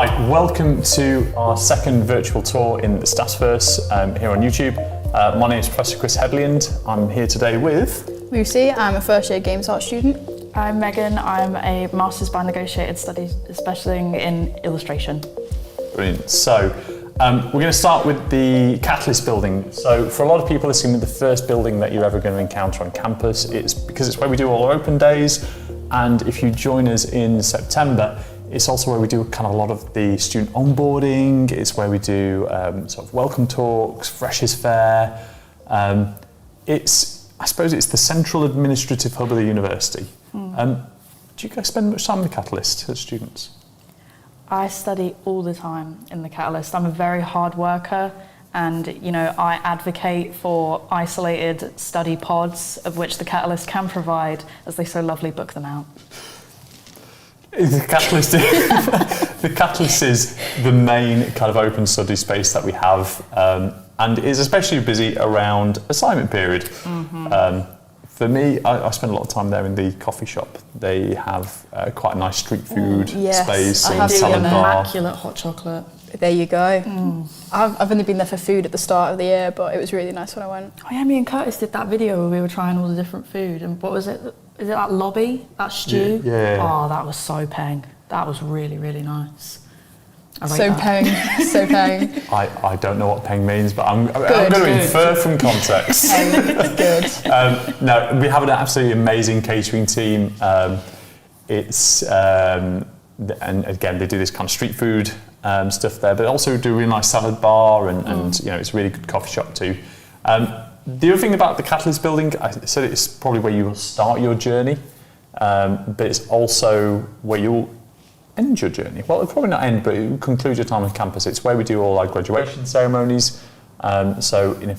Hi, welcome to our second virtual tour in the StaffsVerse here on YouTube. My name is Professor Chris Headland. I'm here today with Lucy. I'm a first year Games Art student. I'm Megan. I'm a Masters by Negotiated Studies specialising in illustration. Brilliant. So We're going to start with the Catalyst building. So for a lot of people, it's going to be the first building that you're ever going to encounter on campus. It's because it's where we do all our open days. And if you join us in September, it's also where we do kind of a lot of the student onboarding. It's where we do sort of welcome talks, freshers fair. I suppose it's the central administrative hub of the university. Do you guys spend much time in the Catalyst as students? I study all the time in the Catalyst. I'm a very hard worker, and I advocate for isolated study pods, of which the Catalyst can provide, as they so lovely book them out. The Catalyst is the main kind of open study space that we have, and is especially busy around assignment period. For me, I spend a lot of time there in the coffee shop. They have quite a nice street food space and salad bar. Immaculate hot chocolate. There you go. I've only been there for food at the start of the year, but it was really nice when I went. Oh yeah, me and Curtis did that video where we were trying all the different food, and what was it? Is it that lobby, that stew? Yeah. Oh, that was so peng. That was really, really nice. So peng. I don't know what peng means, but I'm going to infer from context. Peng, good. No, we have an absolutely amazing catering team. And again, they do this kind of street food stuff there, but also do a really nice salad bar, and it's a really good coffee shop too. The other thing about the Catalyst building, I said it's probably where you will start your journey, but it's also where you'll end your journey. Well, it'll probably not end, but it will conclude your time on campus. It's where we do all our graduation ceremonies. So in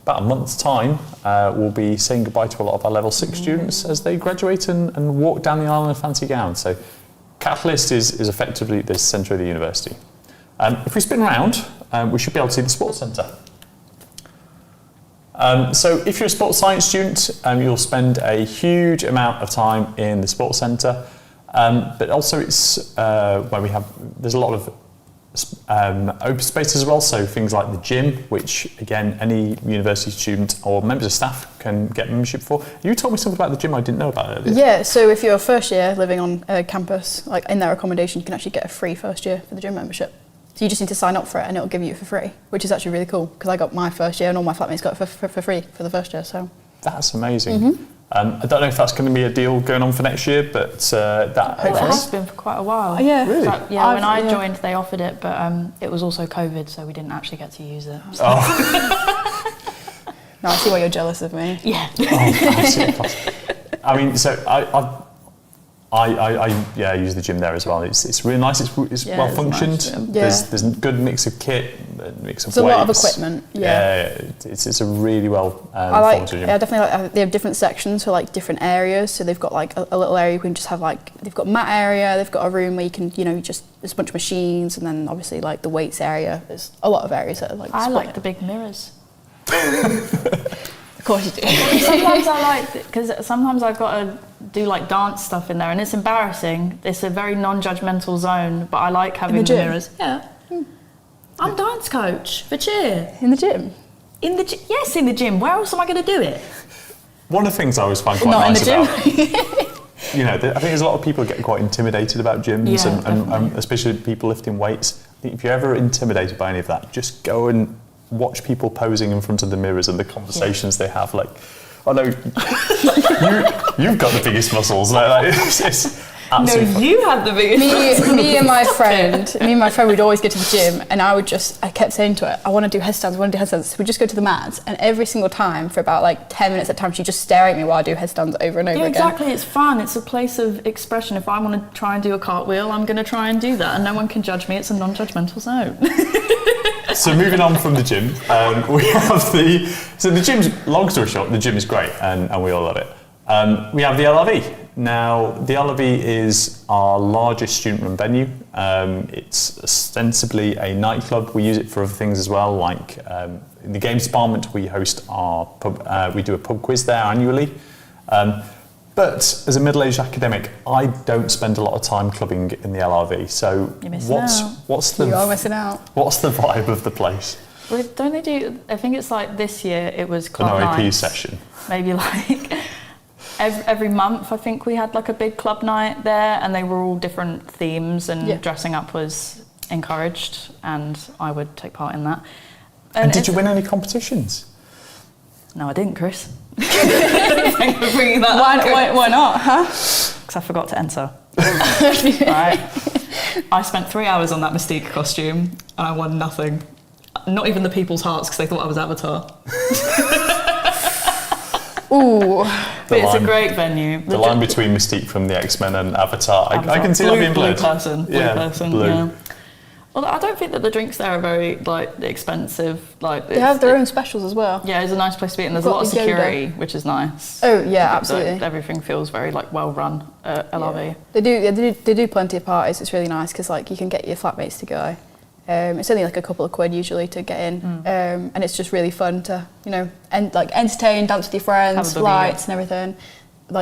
about a month's time, we'll be saying goodbye to a lot of our level 6 students as they graduate and walk down the aisle in a fancy gown. So Catalyst is effectively the centre of the university. If we spin around, we should be able to see the sports centre. So if you're a sports science student, you'll spend a huge amount of time in the sports centre. But also it's where there's a lot of open space as well, so things like the gym, which again any university student or members of staff can get membership for. You told me something about the gym I didn't know about earlier. Yeah, so if you're a first year living on campus, like in their accommodation, you can actually get a free first year for the gym membership. So you just need to sign up for it and it'll give you it for free, which is actually really cool because I got my first year and all my flatmates got it for free for the first year. So that's amazing. I don't know if that's going to be a deal going on for next year, but that it has been for quite a while. Yeah, really? So, yeah. When I joined, they offered it, but it was also COVID, so we didn't actually get to use it. So. Oh. No, I see why you're jealous of me. Yeah. I mean, so I use the gym there as well. It's really nice. It's well functioned. Nice, there's a good mix of kit, mix of weights. There's a lot of equipment. Yeah, it's a really well. I like. Gym. Yeah, definitely. They have different sections for like different areas. So they've got like a little area you can just have like they've got mat area. They've got a room where you can just there's a bunch of machines, and then obviously like the weights area. There's a lot of areas that are like. I like the big mirrors. Of course you do. Sometimes I like it because sometimes I've got to do like dance stuff in there, and it's embarrassing. It's a very non-judgmental zone, but I like having the mirrors. Yeah. I'm dance coach for cheer. In the gym? Yes, in the gym. Where else am I going to do it? One of the things I always find quite nice about, I think there's a lot of people get quite intimidated about gyms, and especially people lifting weights. I think if you're ever intimidated by any of that, just go and watch people posing in front of the mirrors and the conversations they have. Like, oh no, you've got the biggest muscles. Like, it's absolutely no, you had the biggest. Me and my friend would always go to the gym, and I kept saying to her, I want to do headstands. So we'd just go to the mats, and every single time for about like 10 minutes at a time, she'd just stare at me while I do headstands over and over again. Exactly. It's fun. It's a place of expression. If I want to try and do a cartwheel, I'm going to try and do that, and no one can judge me. It's a non-judgmental zone. So moving on from the gym, we have the gym's, long story short, the gym is great and we all love it. We have the LRV. Now, the LRV is our largest student-run venue. It's ostensibly a nightclub. We use it for other things as well, like in the games department, we host our pub, we do a pub quiz there annually. But as a middle-aged academic, I don't spend a lot of time clubbing in the LRV. So You are missing out. What's the vibe of the place? Well, don't they do? I think it's like this year it was club an OAP nights. session. Maybe like every month. I think we had like a big club night there, and they were all different themes, and dressing up was encouraged, and I would take part in that. And did you win any competitions? No, I didn't, Chris. Thank you for bringing that up. Why not, huh? Because I forgot to enter. Right. I spent 3 hours on that Mystique costume, and I won nothing. Not even the people's hearts, because they thought I was Avatar. Ooh. But it's a great venue. The line between Mystique from the X-Men and Avatar, I can see that being blurred. Blue person. Blue. Yeah. Although I don't think that the drinks there are very expensive. They have their own specials as well. Yeah, it's a nice place to be, and there's a lot of security, which is nice. Oh yeah, absolutely. Everything feels very well run at LRV. Yeah. They do plenty of parties. It's really nice because you can get your flatmates to go. It's only a couple of quid usually to get in, and it's just really fun to entertain, dance with your friends, lights and everything.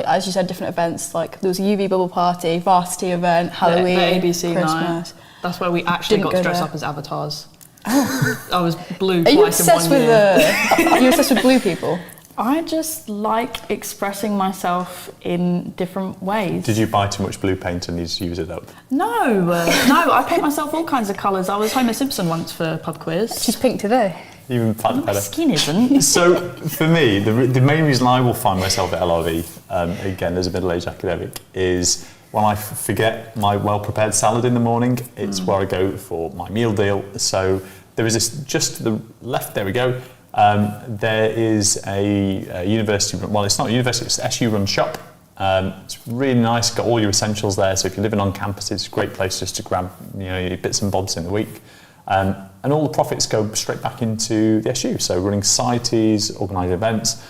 As you said, different events. There was a UV bubble party, varsity event, Halloween, the ABC Christmas. night. That's where we actually got to dress up as avatars. Oh. I was blue Are you twice in 1 year. Are you obsessed with blue people? I just like expressing myself in different ways. Did you buy too much blue paint and need to use it up? No, I paint myself all kinds of colours. I was Homer Simpson once for pub quiz. She's pink today. Even My better. skin isn't. So for me, the main reason I will find myself at LRV, again as a middle-aged academic, is when I forget my well-prepared salad in the morning. It's where I go for my meal deal. So there is this just to the left. There we go. There is a university. Well, it's not a university. It's an SU-run shop. It's really nice. Got all your essentials there. So if you're living on campus, it's a great place just to grab your bits and bobs in the week. And all the profits go straight back into the SU. So running societies, organising events.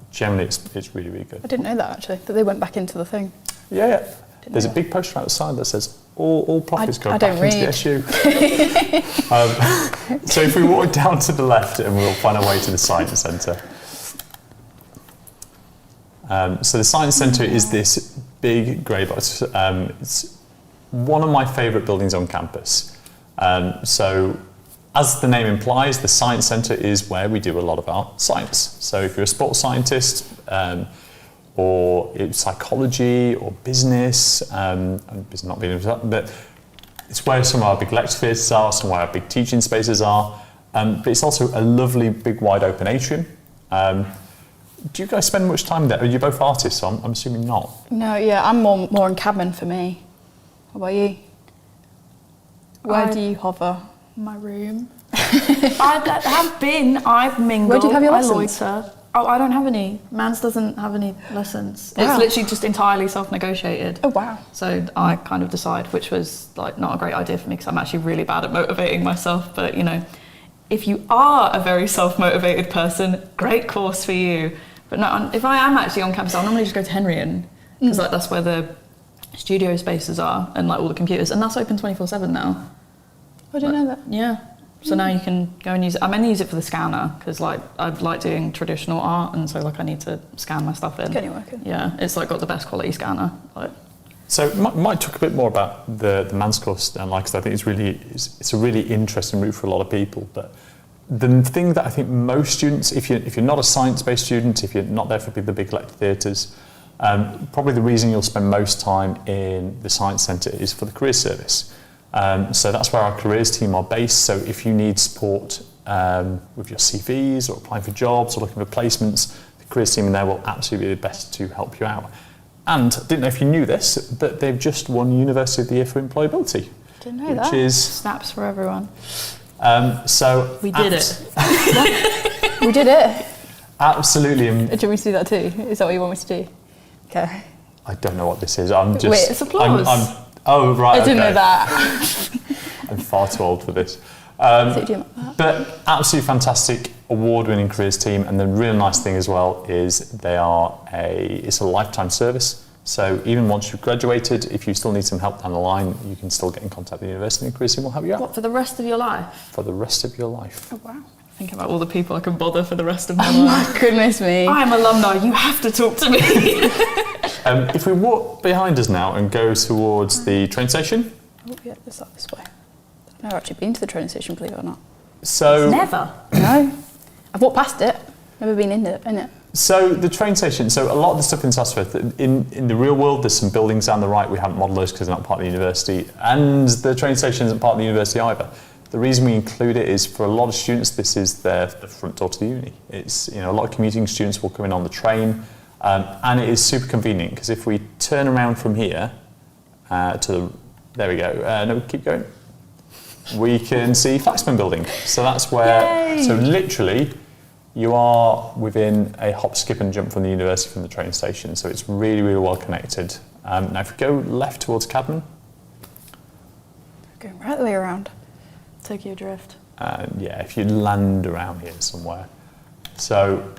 Generally, it's really, really good. I didn't know that actually. That they went back into the thing. Yeah. There's a big poster outside that says all profits go back into the SU. So if we walk down to the left, and we'll find our way to the science centre. So the science centre is this big grey box. It's one of my favourite buildings on campus. So as the name implies, the science centre is where we do a lot of our science. So if you're a sports scientist, or it's psychology or business, business not being but it's where some of our big lecture theatres are, some of our big teaching spaces are, but it's also a lovely big wide open atrium. Do you guys spend much time there? Are you both artists? So I'm assuming not. No, yeah, I'm more in cabin for me. How about you? Where do you hover? My room. I've mingled. Where do you have your lessons? Loiter. Oh, I don't have any. Mans doesn't have any lessons. Wow. It's literally just entirely self-negotiated. Oh, wow. So I kind of decide, which was not a great idea for me because I'm actually really bad at motivating myself. But if you are a very self-motivated person, great course for you. But no, if I am actually on campus, I'll normally just go to Henrion because that's where the studio spaces are and all the computers, and that's open 24/7 now. I didn't know that. Yeah. So now you can go and use it. I mainly use it for the scanner because I like doing traditional art, and so I need to scan my stuff in. Get you working. Yeah, it's got the best quality scanner. So might talk a bit more about the Mans course, because I think it's a really interesting route for a lot of people. But the thing that I think most students, if you're not a science-based student, if you're not there for the big lecture theatres, probably the reason you'll spend most time in the science centre is for the careers service. So that's where our careers team are based. So if you need support with your CVs or applying for jobs or looking for placements, the careers team in there will absolutely be the best to help you out. And I didn't know if you knew this, but they've just won University of the Year for Employability. Didn't know that. Which is Snaps for everyone. So we did it. We did it. Absolutely. Do you want me to do that too? Is that what you want me to do? Okay. I don't know what this is. I'm just. Wait, it's applause. Oh right. I didn't know that. I'm far too old for this. But absolutely fantastic award-winning careers team, and the real nice thing as well is it's a lifetime service. So even once you've graduated, if you still need some help down the line, you can still get in contact with the university, and the careers team will help you out. What, for the rest of your life? For the rest of your life. Oh wow. Think about all the people I can bother for the rest of my life. Oh my goodness me. I'm alumni, you have to talk to me. If we walk behind us now and go towards the train station. Oh yeah, it's like this way. I've never actually been to the train station, believe it or not. So Never? No. I've walked past it. Never been in it. So the train station, so a lot of the stuff in StaffsVerse, in the real world, there's some buildings down the right. We haven't modelled those because they're not part of the university. And the train station isn't part of the university either. The reason we include it is for a lot of students, this is the front door to the uni. It's, a lot of commuting students will come in on the train, and it is super convenient because if we turn around from here there we go, no, keep going. We can see Flaxman Building. So that's where, Yay! so literally, you are within a hop, skip and jump from the university from the train station. So it's really, really well connected. Now if we go left towards Cadman. Going right the way around. Tokyo Drift. Yeah, if you land around here somewhere. So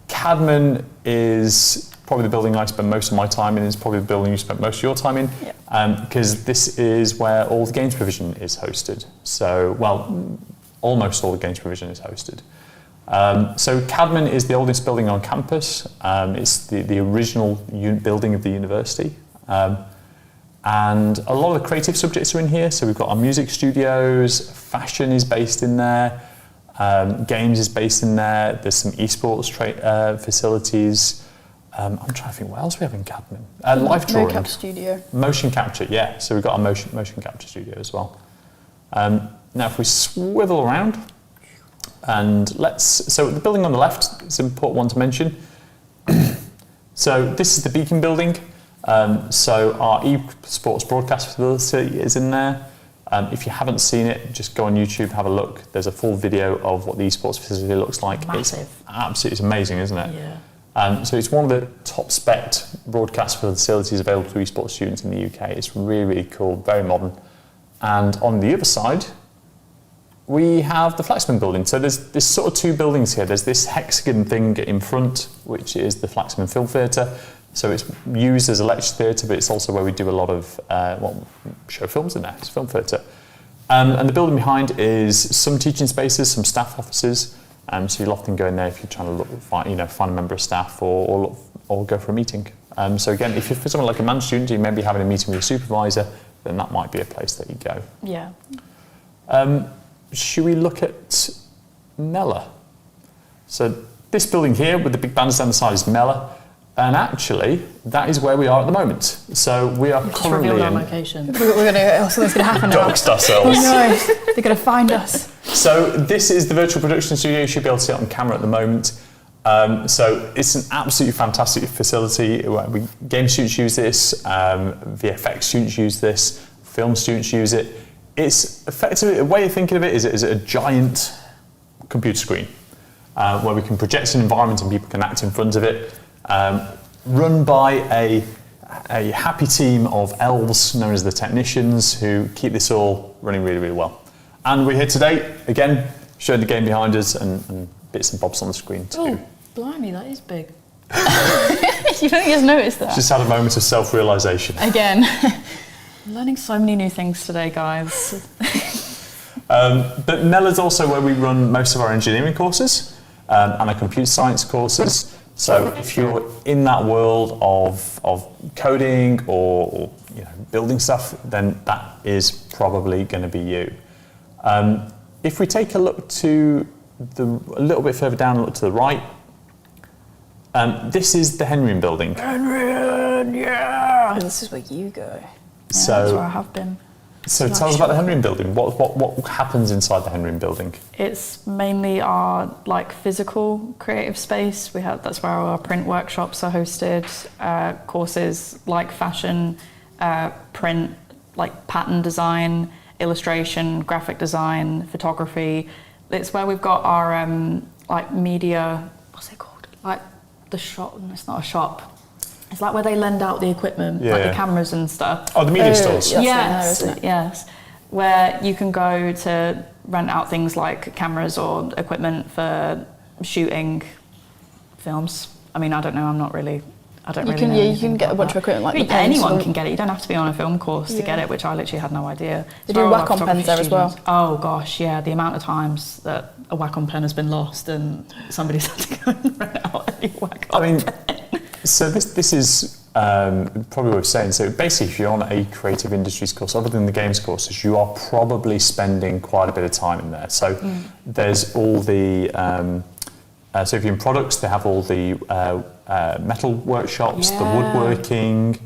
Cadman is probably the building I spend most of my time in. It's probably the building you spent most of your time in. Because this is where all the games provision is hosted. So, well, almost all the games provision is hosted. So Cadman is the oldest building on campus. It's the original building of the university. And a lot of the creative subjects are in here. So we've got our music studios, fashion is based in there, games is based in there. There's some esports facilities. I'm trying to think what else we have in Cadman. Live drawing. Mocap studio. Motion capture, yeah. So we've got our motion capture studio as well. Now if we swivel around, and so the building on the left is an important one to mention. So this is the Beacon building. So our esports broadcast facility is in there. If you haven't seen it, just go on YouTube, have a look. There's a full video of what the esports facility looks like. Massive. It's amazing, isn't it? Yeah. So it's one of the top spec broadcast facilities available to esports students in the UK. It's really, really cool, very modern. And on the other side, we have the Flaxman building. So there's sort of two buildings here. There's this hexagon thing in front, which is the Flaxman Film Theatre. So it's used as a lecture theatre, but it's also where we do a lot of, show films in there. It's a film theatre. And the building behind is some teaching spaces, some staff offices. So you'll often go in there if you're trying to find a member of staff or go for a meeting. So again, if you're for someone like a man student, you may be having a meeting with a supervisor, then that might be a place that you go. Yeah. Should we look at Mellor? So this building here with the big banners down the side is Mellor. And actually, that is where we are at the moment. So we are Just currently revealed our in... location. Something's going to happen now. Doxed ourselves. No, they're going to find us. So this is the virtual production studio. You should be able to see it on camera at the moment. So it's an absolutely fantastic facility. Game students use this, VFX students use this, film students use it. It's effectively, a way of thinking of it is a giant computer screen where we can project an environment and people can act in front of it. Run by a happy team of elves known as the technicians who keep this all running really, really well. And we're here today, again, showing the game behind us and bits and bobs on the screen too. Oh, blimey, that is big. You don't just notice that. Just had a moment of self-realisation. Again. I'm learning so many new things today, guys. But Mellor's also where we run most of our engineering courses and our computer science courses. So if you're in that world of coding or building stuff, then that is probably going to be you. If we take a look to a little bit further down and look to the right, this is the Henrion building. Henrion, yeah! This is where you go. Yeah, that's where I have been. So tell us about the Henrion building. What happens inside the Henrion building? It's mainly our physical creative space. That's where our print workshops are hosted. Courses like fashion, print, like pattern design, illustration, graphic design, photography. It's where we've got our media. What's it called? Like the shop. It's not a shop. It's like where they lend out the equipment, like the cameras and stuff. Oh, the media stores. Yes. Where you can go to rent out things like cameras or equipment for shooting films. I mean, I don't know. I don't really know. You can get a bunch of equipment like the pens. Anyone can get it. You don't have to be on a film course to get it, which I literally had no idea. They do Wacom pens there as well. Oh gosh, yeah. The amount of times that a Wacom pen has been lost and somebody's had to go and rent out a Wacom pen. So this is probably worth saying. So basically, if you're on a creative industries course, other than the games courses, you are probably spending quite a bit of time in there. So there's all the So if you're in products, they have all the metal workshops, the woodworking.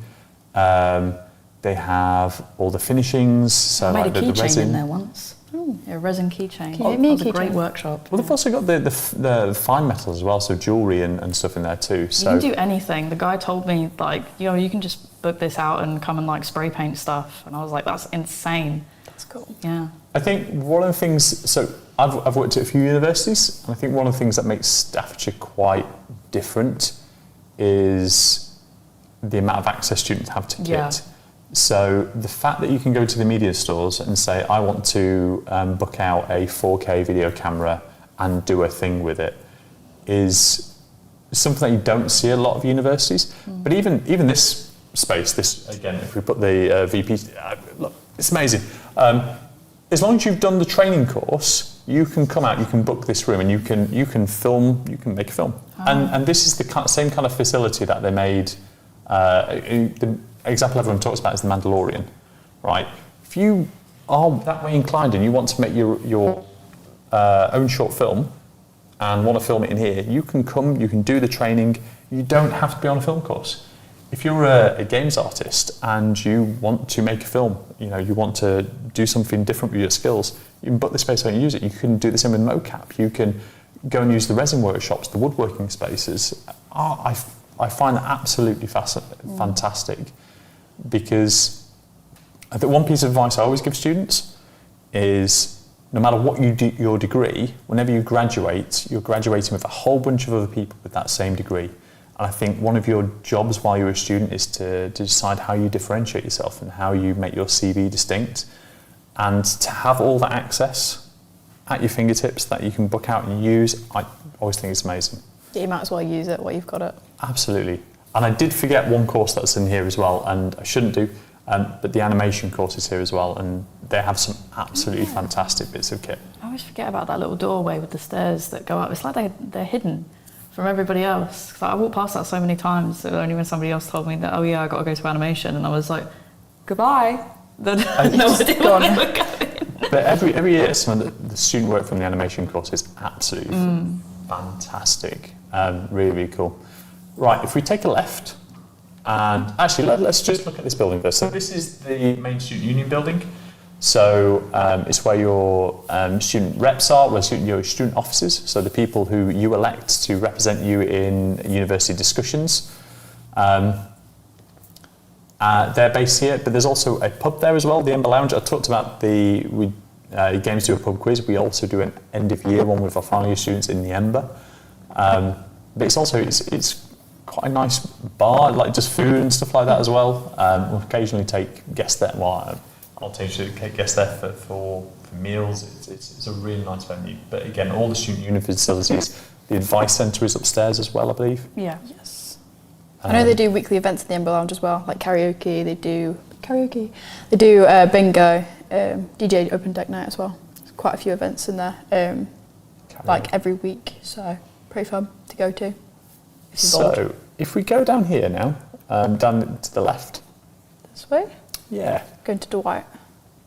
They have all the finishings. So I made like a the keychain resin. in there once. Yeah, a resin keychain. Can you make me a That was a great keychain? workshop. Well, they've also got the fine metals as well, so jewellery and stuff in there too. So You can do anything. The guy told me, like, you can just book this out and come and like spray paint stuff. And I was like, that's insane. That's cool. Yeah. I think one of the things, so I've worked at a few universities, and I think one of the things that makes Staffordshire quite different is the amount of access students have to kit. Yeah. So the fact that you can go to the media stores and say, I want to book out a 4K video camera and do a thing with it is something that you don't see a lot of universities. But even this space, this again, if we put the VP, look, it's amazing. As long as you've done the training course, you can come out, you can book this room, and you can film, you can make a film. And this is the same kind of facility that they made. The example everyone talks about is the Mandalorian, right? If you are that way inclined and you want to make your own short film and want to film it in here, you can come, you can do the training. You don't have to be on a film course. If you're a games artist and you want to make a film, you want to do something different with your skills, you can book the space and use it. You can do the same with mocap. You can go and use the resin workshops, the woodworking spaces. I find that absolutely fantastic, because I think one piece of advice I always give students is no matter what you do your degree, whenever you graduate, you're graduating with a whole bunch of other people with that same degree. And I think one of your jobs while you're a student is to decide how you differentiate yourself and how you make your CV distinct. And to have all that access at your fingertips that you can book out and use, I always think it's amazing. Yeah, you might as well use it while you've got it. Absolutely. And I did forget one course that's in here as well, and I shouldn't do, but the animation course is here as well, and they have some absolutely fantastic bits of kit. I always forget about that little doorway with the stairs that go up. It's like they're hidden from everybody else. 'Cause I walked past that so many times, only when somebody else told me that, oh yeah, I got to go to animation, and I was like, goodbye. Then no idea where they were going. But every year, some of the student work from the animation course is absolutely fantastic. Really, really cool. Right, if we take a left, and actually let's just look at this building first. So this is the main student union building. So it's where your student reps are, where your student officers, so the people who you elect to represent you in university discussions. They're based here, but there's also a pub there as well, the Ember Lounge. I talked about Games do a pub quiz. We also do an end of year one with our final year students in the Ember. But it's also it's quite a nice bar, like just food and stuff like that as well. We'll occasionally take guests there. Well, I'll take guests there for meals. It's a really nice venue. But again, all the student union facilities. The advice centre is upstairs as well, I believe. Yeah. Yes. I know they do weekly events at the Ember Lounge as well, like karaoke. They do bingo, DJ open deck night as well. There's quite a few events in there, like every week. So pretty fun to go to. So if we go down here now, down to the left. This way? Yeah. Going to Dwight.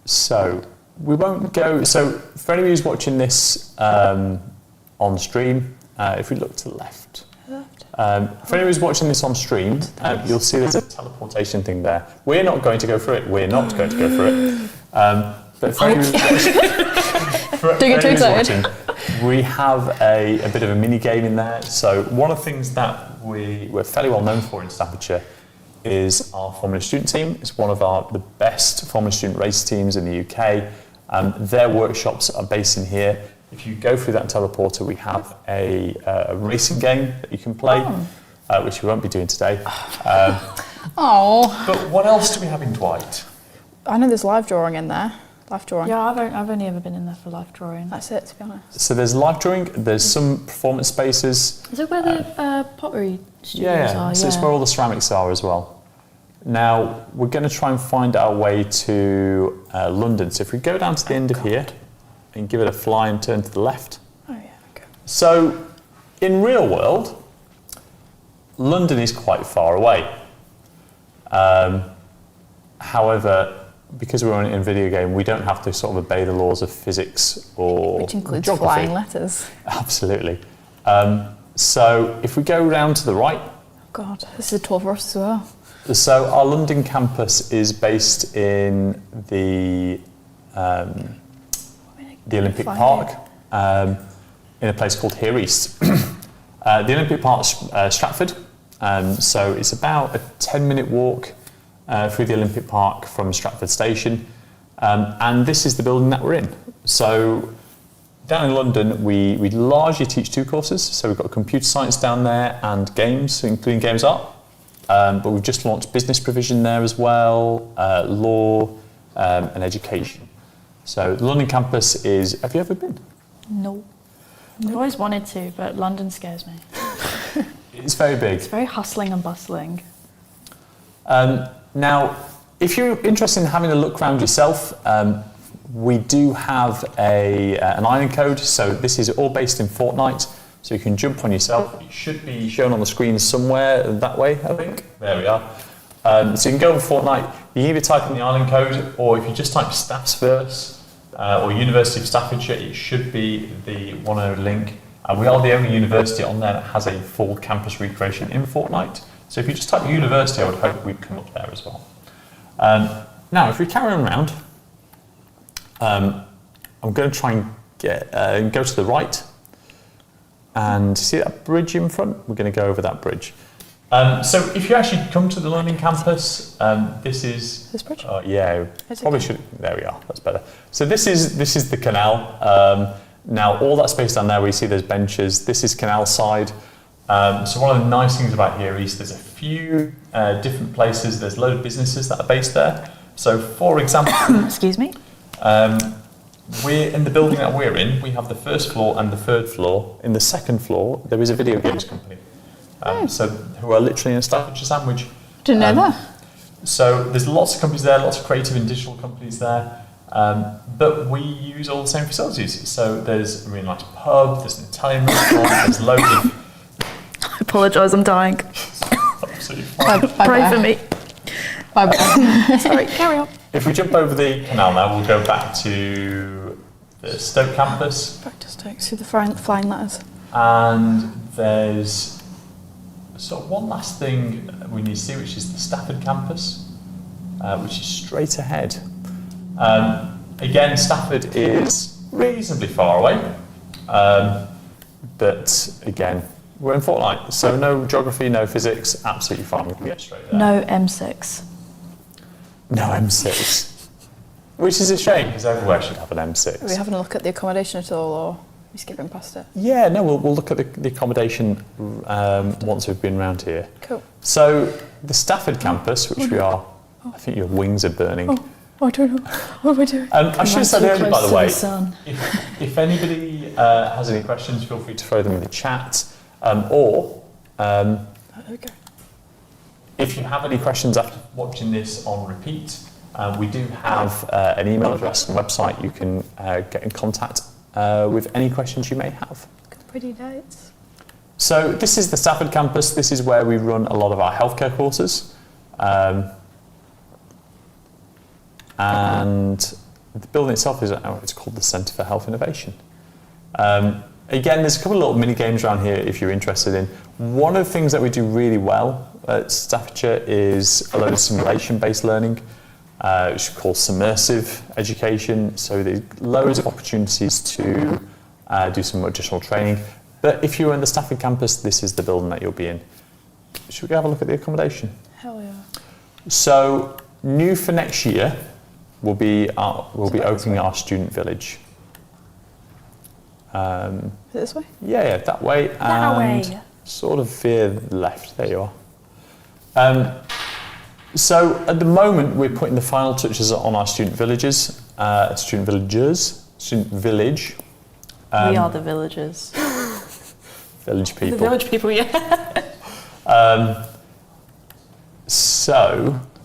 So we won't go. So for anybody who's watching this on stream, if we look to the left. For anyone who's watching this on stream, you'll see there's a teleportation thing there. We're not going to go through it. We're not going to go through it. But for anyone who's watching, we have a bit of a mini game in there. So one of the things that we're fairly well known for in Staffordshire is our Formula Student team. It's one of the best Formula Student race teams in the UK. Their workshops are based in here. If you go through that teleporter, we have a racing game that you can play, which we won't be doing today. But what else do we have in Dwight? I know there's live drawing in there. Live drawing. Yeah, I've only ever been in there for live drawing. That's it, to be honest. So there's live drawing, there's some performance spaces. Is it where the pottery studios are? So it's where all the ceramics are as well. Now, we're going to try and find our way to London. So if we go down to the end of here and give it a fly and turn to the left. Oh yeah, okay. So in real world, London is quite far away. However, because we're in a video game, we don't have to sort of obey the laws of physics or Which includes geography. flying letters. Absolutely. So if we go round to the right, God, this is a tour for us as well. so our London campus is based in the Olympic Park, in a place called Here East. The Olympic Park's Stratford, so it's about a 10-minute walk through the Olympic Park from Stratford Station, and this is the building that we're in. So down in London, we largely teach 2 courses, so we've got computer science down there and games, including games art, but we've just launched business provision there as well, law and education. So the London campus is, have you ever been? No. I've always wanted to, but London scares me. It's very big. It's very hustling and bustling. Now, if you're interested in having a look around yourself, we do have an island code. So this is all based in Fortnite. So you can jump on yourself. It should be shown on the screen somewhere that way, I think. There we are. So you can go on Fortnite. You can either type in the island code, or if you just type StaffsVerse or University of Staffordshire, it should be the 1.0 link. We are the only university on there that has a full campus recreation in Fortnite. So if you just type university, I would hope we'd come up there as well. Now, if we carry on around, I'm going to try and go to the right, and see that bridge in front? We're going to go over that bridge. So if you actually come to the London campus, this is... This bridge? Yeah, probably should... There we are, that's better. So this is the canal. Now, all that space down there where you see those benches, this is canal side. So one of the nice things about Here East, there's a few different places, there's a load of businesses that are based there. So for example... Excuse me? We're in the building that we're in, we have the first floor and the third floor. In the second floor, there is a video games company. So who are literally in a Staffordshire sandwich. Didn't know that. So there's lots of companies there, lots of creative and digital companies there. But we use all the same facilities. So there's a really nice pub, there's an Italian restaurant, there's loads of... I apologise, I'm dying. Absolutely fine. Pray for me. Bye-bye. Sorry, carry on. If we jump over the canal now, we'll go back to the Stoke campus. Back to Stoke, see the flying letters. And there's sort of one last thing we need to see, which is the Stafford campus, which is straight ahead. Again, Stafford is reasonably far away, but again, we're in Fortnite, so no geography, no physics, absolutely fine, we can get straight there. No M6. No M6, which is a shame, because everywhere should have an M6. Are we having a look at the accommodation at all, or are we skipping past it? Yeah, no, we'll look at the accommodation once we've been around here. Cool. So the Stafford campus, which we are, I think your wings are burning. Oh, I don't know. What am I doing? I should have said earlier, by the way, Sun. if anybody has any questions, feel free to throw them in the chat, or There we go. if you have any questions after watching this on repeat, we do have an email address and website you can get in contact with any questions you may have. Got pretty notes. So this is the Stafford campus. This is where we run a lot of our healthcare courses. And the building itself is it's called the Centre for Health Innovation. Again, there's a couple of little mini games around here if you're interested in. One of the things that we do really well at Staffordshire is a load of simulation-based learning, which we call submersive education. So there's loads of opportunities to do some additional training. But if you're in the Stafford campus, this is the building that you'll be in. Should we go have a look at the accommodation? Hell yeah. So new for next year, we'll be opening our student village. Is it this way? Yeah, that way. That and way. Sort of veer left. There you are. So at the moment, we're putting the final touches on our student village. We are the villagers. Village people. The village people, yeah.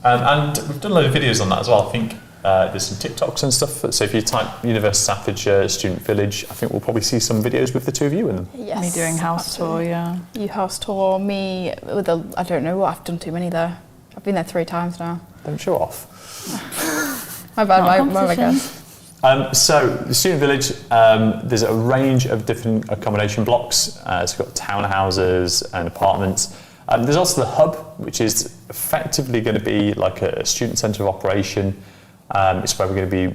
And we've done a load of videos on that as well. I think there's some TikToks and stuff. So if you type University of Staffordshire Student Village, I think we'll probably see some videos with the two of you in them. Yes. Me doing house tour, yeah. You house tour, me with I don't know what, I've done too many there. I've been there 3 times now. Don't show off. My bad, Not a my competition. guess. So the student village, there's a range of different accommodation blocks. So we've got townhouses and apartments. There's also the hub, which is effectively going to be like a student centre of operation. It's where we're going to be,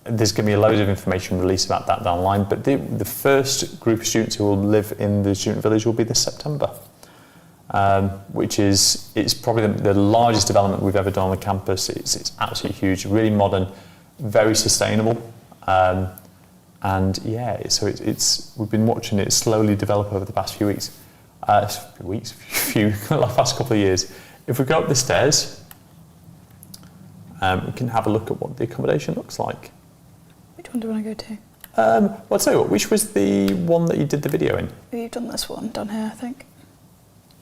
there's going to be a load of information released about that down the line, but the first group of students who will live in the student village will be this September, it's probably the largest development we've ever done on the campus. It's absolutely huge, really modern, very sustainable, and yeah, so we've been watching it slowly develop over the past few weeks. The past couple of years. If we go up the stairs, we can have a look at what the accommodation looks like. Which one do you want to go to? Well, I'll tell you what, which was the one that you did the video in? You've done this one down here, I think.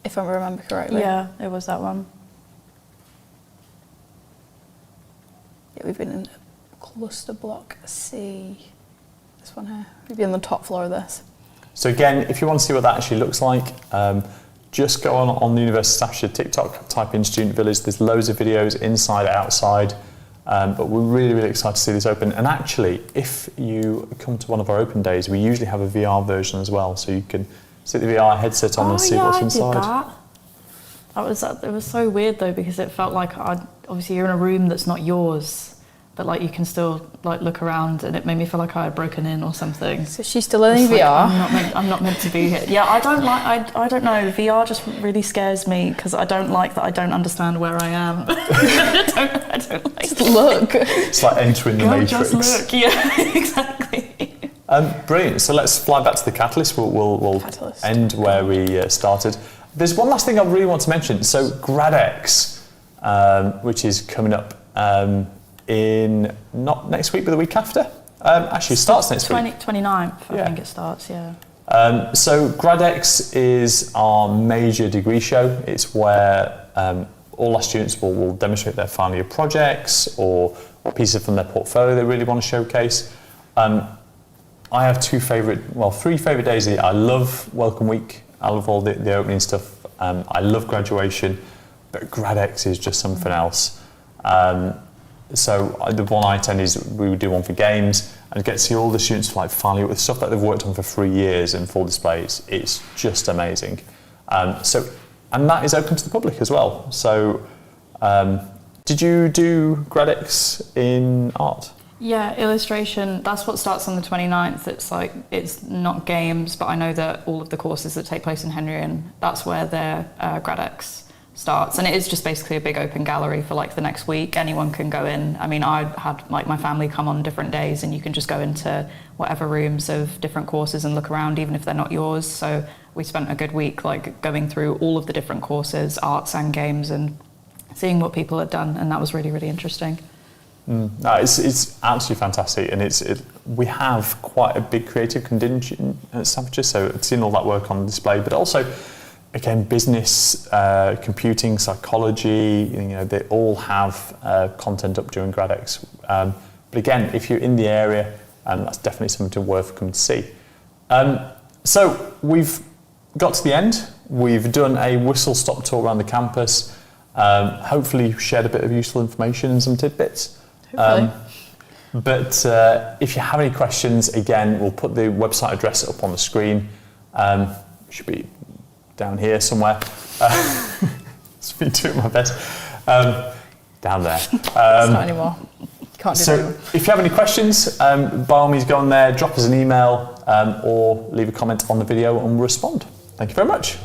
If I remember correctly. Yeah, it was that one. Yeah, we've been in cluster block C. This one here. We've been on the top floor of this. So again, if you want to see what that actually looks like, just go on the University of Staffordshire TikTok, type in Student Village. There's loads of videos inside, outside, but we're really, really excited to see this open. And actually, if you come to one of our open days, we usually have a VR version as well, so you can stick the VR headset on and see what's inside. It was so weird though, because it felt like obviously you're in a room that's not yours, but like you can still like look around, and it made me feel like I had broken in or something. So she's still in VR. I'm not meant to be here. Yeah, I don't know. VR just really scares me because I don't like that I don't understand where I am. I don't like. Just look. It's like entering the Matrix. Just look. Yeah, exactly. Brilliant. So let's fly back to the Catalyst. We'll Catalyst. End where we started. There's one last thing I really want to mention. So GradX, which is coming up. In not next week, but the week after. Actually, it starts next week. 29th, I think it starts, yeah. So GradX is our major degree show. It's where all our students will demonstrate their final year projects or pieces from their portfolio they really want to showcase. I have three favourite days of the year. I love Welcome Week. I love all the opening stuff. I love graduation, but GradX is just something else. So the one I attend is we would do one for games and get to see all the students like finally with stuff that they've worked on for 3 years in full displays. It's just amazing. And that is open to the public as well. So did you do GradX in art? Yeah, illustration, that's what starts on the 29th. It's not games, but I know that all of the courses that take place in Henrian, that's where their GradX starts, and it is just basically a big open gallery for like the next week. Anyone can go in. I mean, I had like my family come on different days, and you can just go into whatever rooms of different courses and look around, even if they're not yours. So we spent a good week like going through all of the different courses, arts and games, and seeing what people had done, and that was really, really interesting. No, it's absolutely fantastic, and we have quite a big creative contingent at Staffordshire, so I've seen all that work on display, but also again, business, computing, psychology, they all have content up during GradX. But again, if you're in the area, that's definitely something worth coming to see. So we've got to the end. We've done a whistle-stop tour around the campus. Hopefully shared a bit of useful information and some tidbits. But if you have any questions, again, we'll put the website address up on the screen. Should be down here somewhere. Just been doing my best. Down there. It's not anymore. You can't do that anymore. If you have any questions, by all means go on there, drop us an email, or leave a comment on the video and we'll respond. Thank you very much.